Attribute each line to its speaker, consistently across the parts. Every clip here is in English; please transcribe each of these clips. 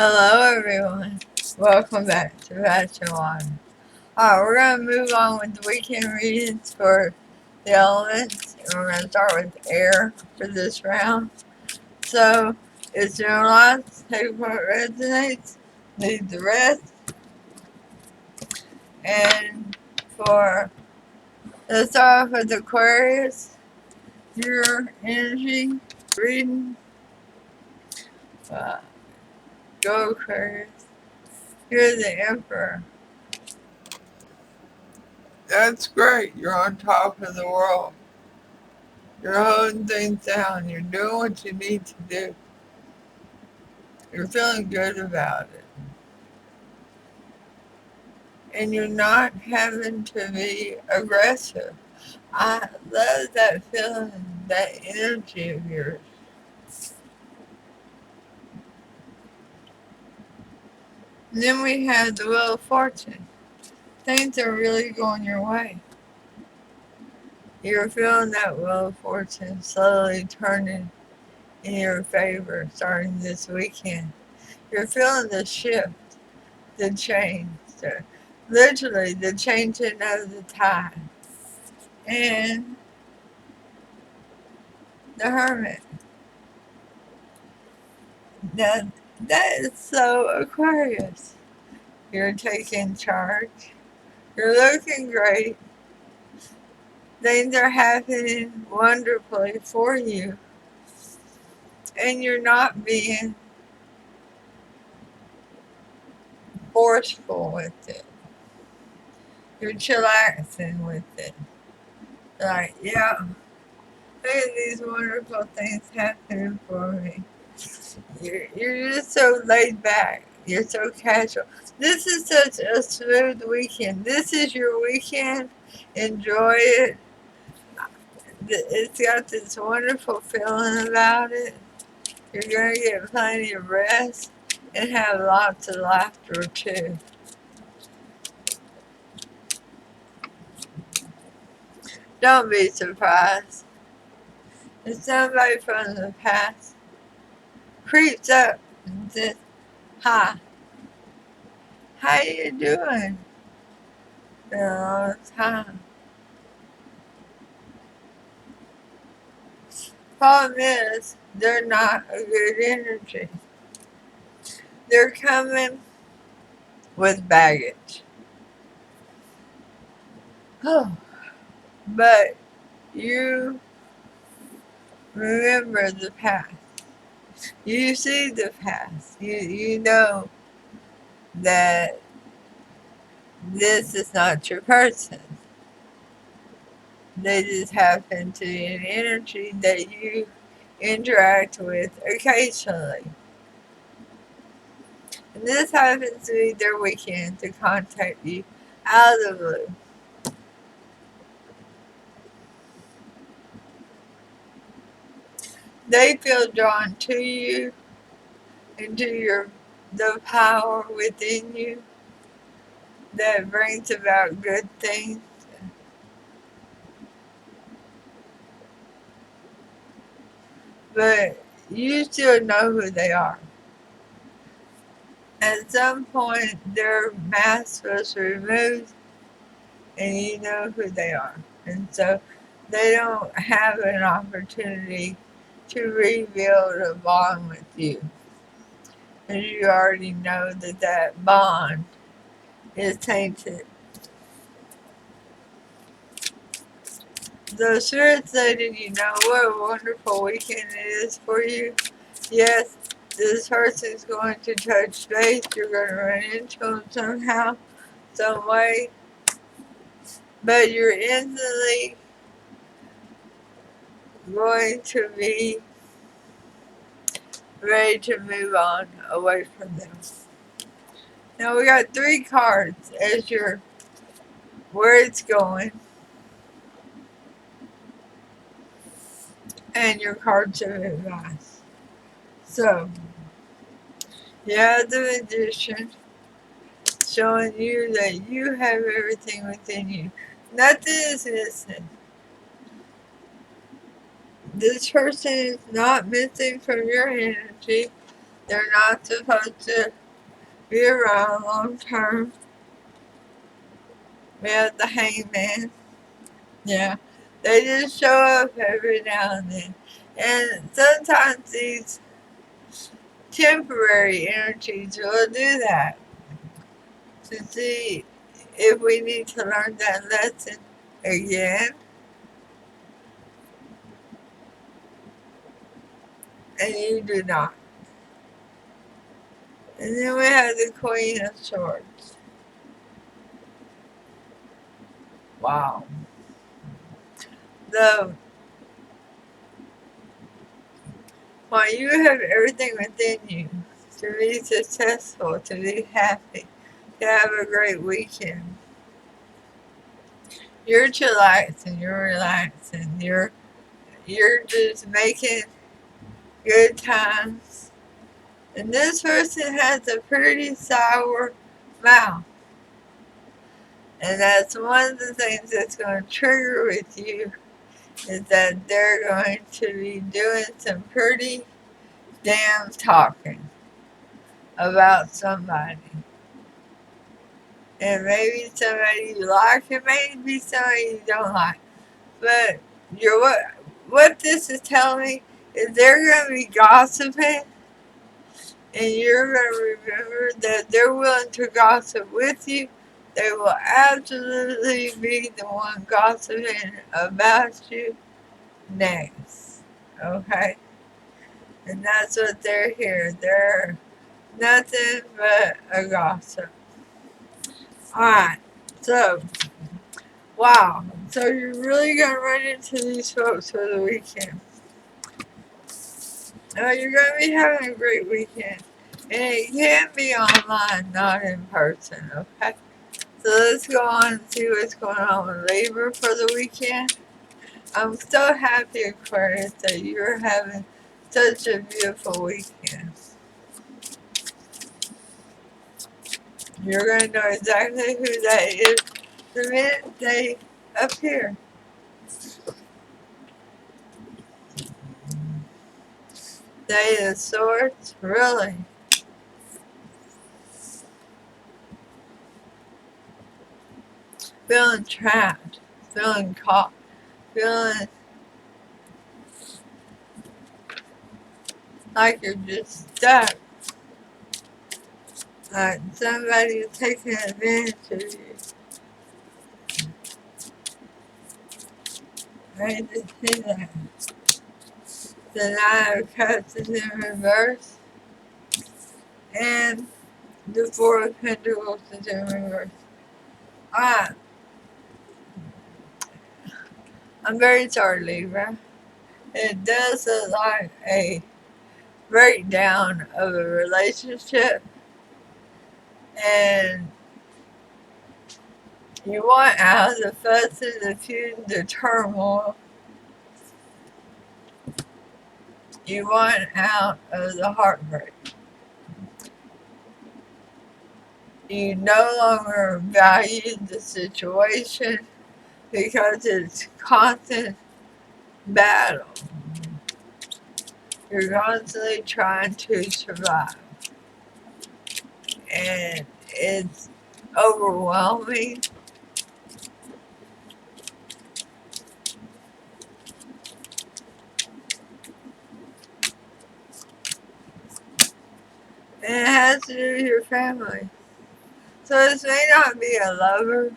Speaker 1: Hello everyone, welcome back to PassionWater. Alright, we're going to move on with the weekend readings for the elements, and we're going to start with air for this round. So, it's generalized, take what resonates, leave the rest, and let's start off with Aquarius, your energy reading, go Aquarius, you're the Emperor. That's great. You're on top of the world. You're holding things down. You're doing what you need to do. You're feeling good about it. And you're not having to be aggressive. I love that feeling, that energy of yours. And then we have the Wheel of Fortune. Things are really going your way. You're feeling that Wheel of Fortune slowly turning in your favor starting this weekend. You're feeling the shift, the change, literally the changing of the tide. And the Hermit. That is so Aquarius. You're taking charge. You're looking great. Things are happening wonderfully for you. And you're not being forceful with it. You're chillaxing with it. Like, yeah, look at these wonderful things happening for me. You're just so laid back. You're so casual. This is such a smooth weekend. This is your weekend. Enjoy it. It's got this wonderful feeling about it. You're going to get plenty of rest and have lots of laughter too. Don't be surprised if somebody from the past creeps up and says, "Hi, how you doing?" Been a long time. Problem is, they're not a good energy. They're coming with baggage. Oh, but you remember the past. You see the past. You know that this is not your person. They just happen to be an energy that you interact with occasionally. And this happens to be their weekend to contact you out of the blue. They feel drawn to you and to the power within you that brings about good things. But you still know who they are. At some point, their mask was removed, and you know who they are. And so they don't have an opportunity to rebuild a bond with you. Because you already know that bond is tainted. The spirits letting you know what a wonderful weekend it is for you. Yes, this person's going to touch base. You're going to run into them somehow, some way. But you're instantly going to be ready to move on away from them. Now we got 3 cards as where it's going. And your cards of advice. So, you have the Magician showing you that you have everything within you. Nothing is missing. This person is not missing from your energy. They're not supposed to be around long term. We have the Hangman. Yeah. They just show up every now and then. And sometimes these temporary energies will do that to see if we need to learn that lesson again. And you do not. And then we have the Queen of Swords. Wow. While you have everything within you to be successful, to be happy, to have a great weekend, you're chillaxing, you're relaxing, you're just making good times. And this person has a pretty sour mouth. And that's one of the things that's going to trigger with you is that they're going to be doing some pretty damn talking about somebody. And maybe somebody you like, and maybe somebody you don't like. But what this is telling me is they're going to be gossiping, and you're going to remember that they're willing to gossip with you. They will absolutely be the one gossiping about you next. Okay? And that's what they're here. They're nothing but a gossip. Alright, so, wow. So you're really going to run into these folks for the weekend. You're going to be having a great weekend. And it can be online, not in person, okay? So let's go on and see what's going on with Libra for the weekend. I'm so happy, Aquarius, that you're having such a beautiful weekend. You're going to know exactly who that is the minute they appear. They of Swords, really. Feeling trapped, feeling caught, feeling like you're just stuck. Like somebody's taking advantage of you. I just see that. The Nine of Cups is in reverse. And the Four of Pentacles is in reverse. Alright. I'm very sorry, Libra. It does look like a breakdown of a relationship. And you want out of the fussing, the feud, the turmoil. You want out of the heartbreak. You no longer value the situation because it's constant battle. You're constantly trying to survive. And it's overwhelming. And it has to do with your family. So this may not be a lover.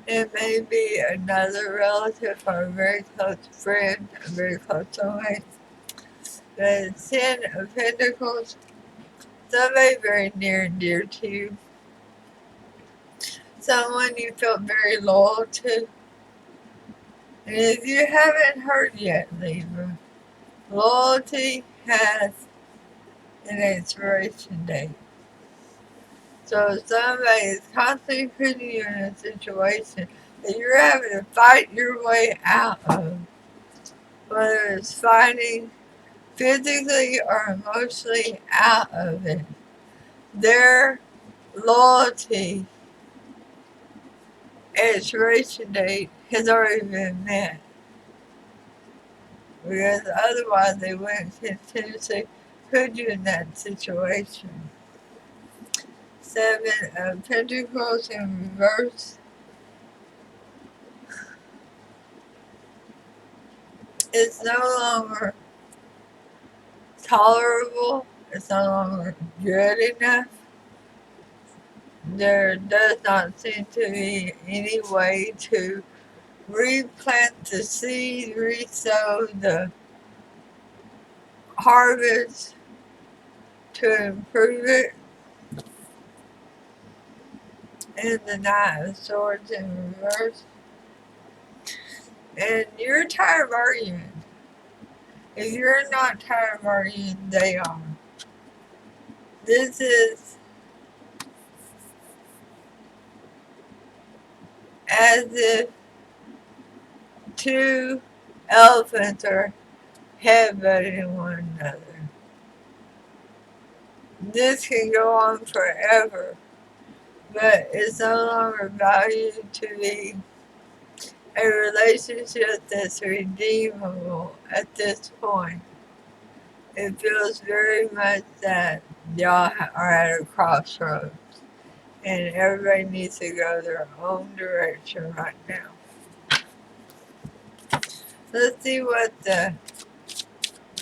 Speaker 1: It may be another relative or a very close friend, a very close soulmate. The Ten of Pentacles, somebody very near and dear to you. Someone you felt very loyal to. And if you haven't heard yet, Libra, loyalty has an expiration date. So if somebody is constantly putting you in a situation that you're having to fight your way out of, whether it's fighting physically or emotionally out of it, their loyalty expiration date has already been met. Because otherwise they wouldn't continuously put you in that situation. 7 of Pentacles in reverse. It's no longer tolerable. It's no longer good enough. There does not seem to be any way to replant the seed, resow the harvest to improve it. And the Knight of Swords in reverse. And you're tired of arguing. If you're not tired of arguing, they are. This is as if two elephants are headbutting one another. This can go on forever, but it's no longer valued to be a relationship that's redeemable at this point. It feels very much that y'all are at a crossroads and everybody needs to go their own direction right now. Let's see what the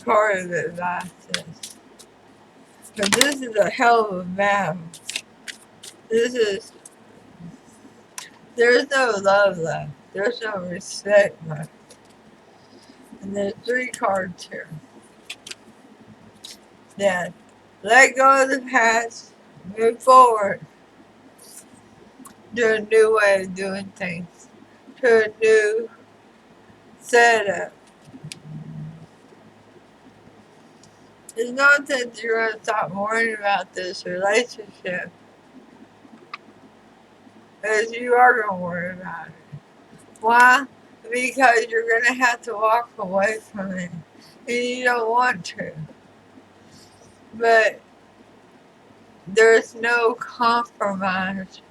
Speaker 1: card of advice is. But this is a hell of a battle. There's no love left. There's no respect left. And there's 3 cards here. That let go of the past, move forward to a new way of doing things, to a new setup. It's not that you're going to stop worrying about this relationship, as you are going to worry about it. Why? Because you're going to have to walk away from it, and you don't want to. But there's no compromise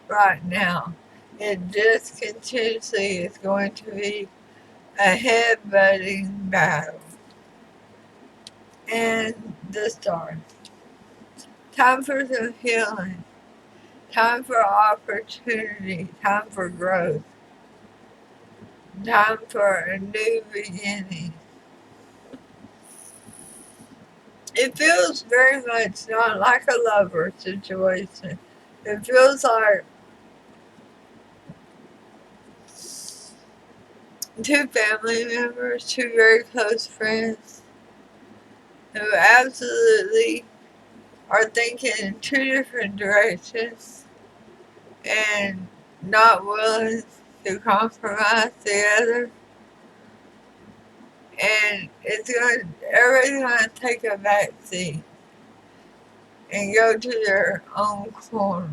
Speaker 1: right now. It just continuously is going to be a headbutting battle. And the Star. Time for some healing. Time for opportunity. Time for growth. Time for a new beginning. It feels very much not like a lover situation. It feels like 2 family members, 2 very close friends who absolutely are thinking in 2 different directions and not willing to compromise together. And everybody's going to take a back seat and go to their own corner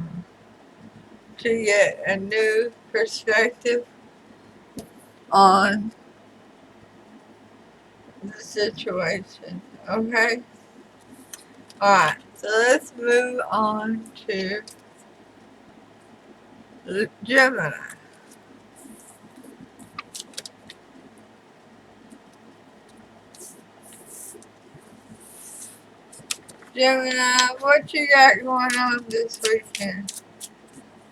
Speaker 1: to get a new perspective on the situation. Okay? Alright, so let's move on to Gemini. Gemini, what you got going on this weekend?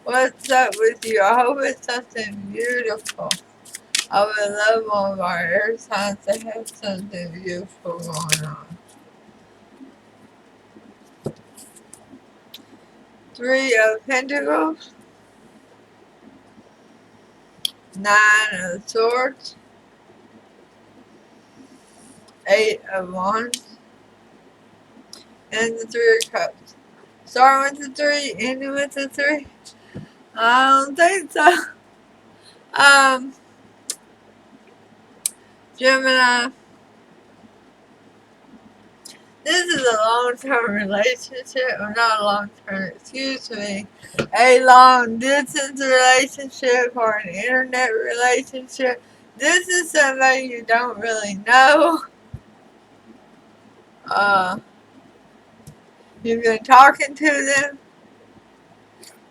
Speaker 1: What's up with you? I hope it's something beautiful. I would love one of our air signs to have something beautiful going on. 3 of Pentacles. 9 of Swords. 8 of Wands. And the 3 of Cups. Starting with the 3, ending with the 3. I don't think so. Gemini. This is a long-term relationship, or not long-term, excuse me, a long-distance relationship or an internet relationship. This is somebody you don't really know. You've been talking to them.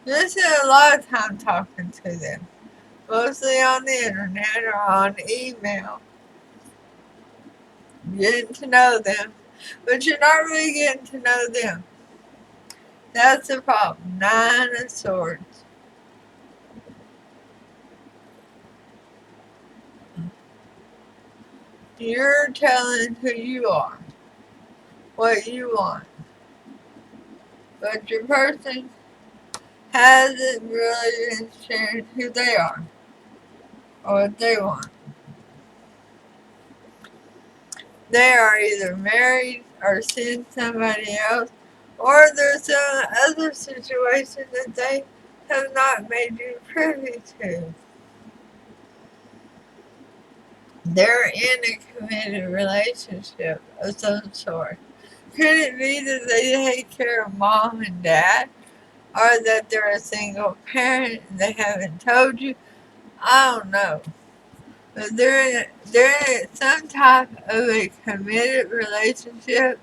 Speaker 1: You spend a lot of time talking to them, mostly on the internet or on email, getting to know them. but you're not really getting to know them. That's the problem. 9 of Swords. You're telling who you are, what you want, but your person hasn't really been sharing who they are or what they want. They are either married or seeing somebody else, or there's some other situation that they have not made you privy to. They're in a committed relationship of some sort. Could it be that they take care of mom and dad, or that they're a single parent and they haven't told you? I don't know. But they're in some type of a committed relationship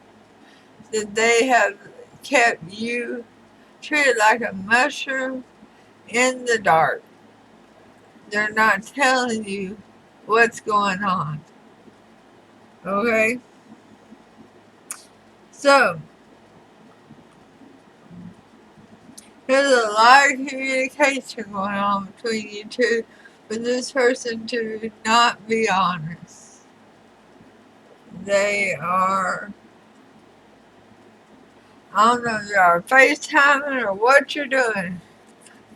Speaker 1: that they have kept you treated like a mushroom in the dark. They're not telling you what's going on. Okay? So, there's a lot of communication going on between you two, but this person to not be honest. They are, I don't know if they are FaceTiming or what you're doing,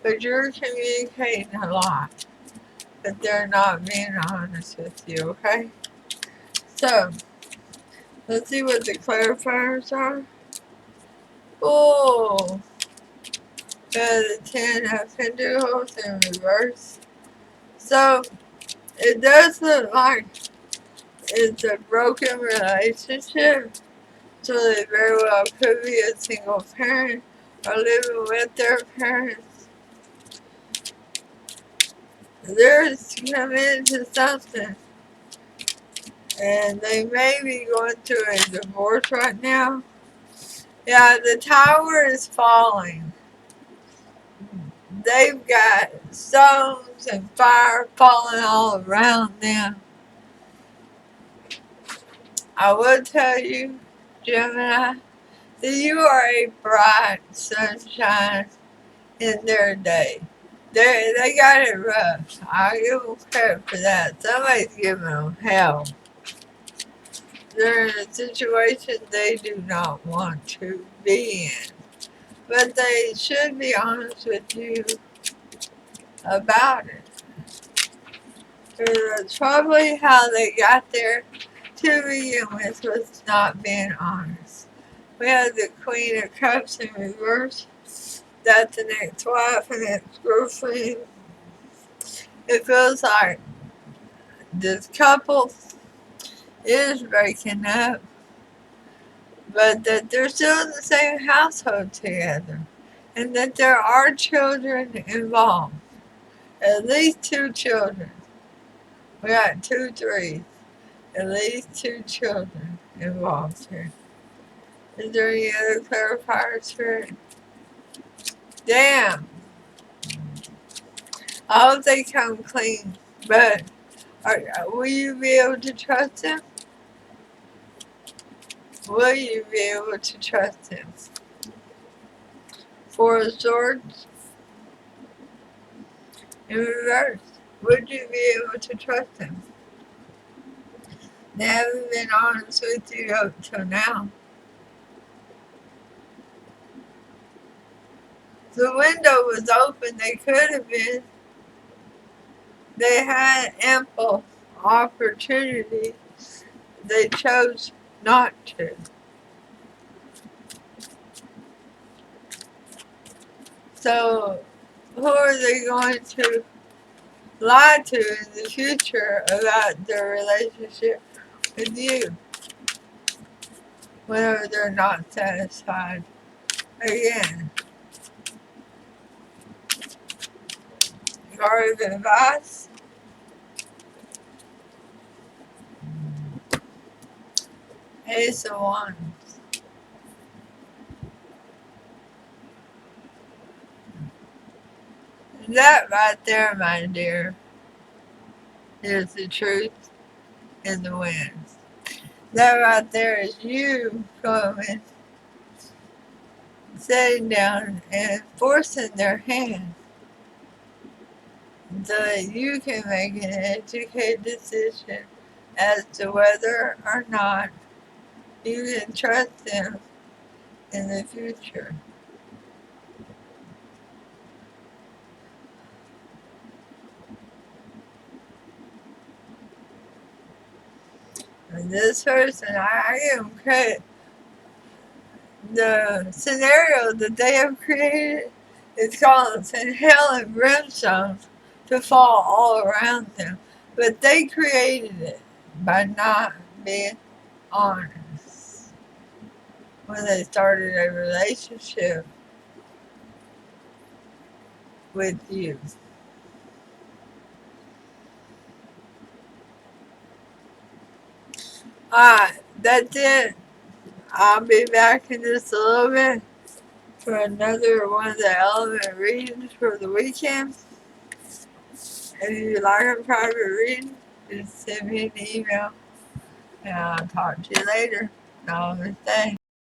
Speaker 1: but you're communicating a lot, but they're not being honest with you, okay? So, let's see what the clarifiers are. Oh, the 10 of Pentacles in reverse. So, it does look like it's a broken relationship. So they very well could be a single parent or living with their parents. They're committed to something. And they may be going through a divorce right now. Yeah, the tower is falling. They've got stones and fire falling all around them. I will tell you, Gemini, that you are a bright sunshine in their day. They got it rough. I give them credit for that. Somebody's giving them hell. They're in a situation they do not want to be in. But they should be honest with you about it. That's probably how they got there to begin with, was not being honest. We have the Queen of Cups in reverse. That's an ex-wife and ex-girlfriend. It feels like this couple is breaking up, but that they're still in the same household together, and that there are children involved. At least 2 children. We got 2 threes. At least 2 children involved here. Is there any other clarifiers for it? Damn. I hope they come clean, but will you be able to trust them? Will you be able to trust him? 4 of Swords in reverse. Would you be able to trust him? They haven't been honest with you up till now. The window was open. They could have been. They had ample opportunity. They chose not to. So, who are they going to lie to in the future about their relationship with you whenever they're not satisfied? Again, card of advice. Ace of Wands. That right there, my dear, is the truth in the winds. That right there is you coming, sitting down and forcing their hand so that you can make an educated decision as to whether or not you can trust them in the future. And this person, I give them credit. The scenario that they have created is causing hell and brimstone to fall all around them. But they created it by not being honest when they started a relationship with you. Alright, that's it. I'll be back in just a little bit for another one of the element readings for the weekend. If you like a private reading, just send me an email and I'll talk to you later. Namaste.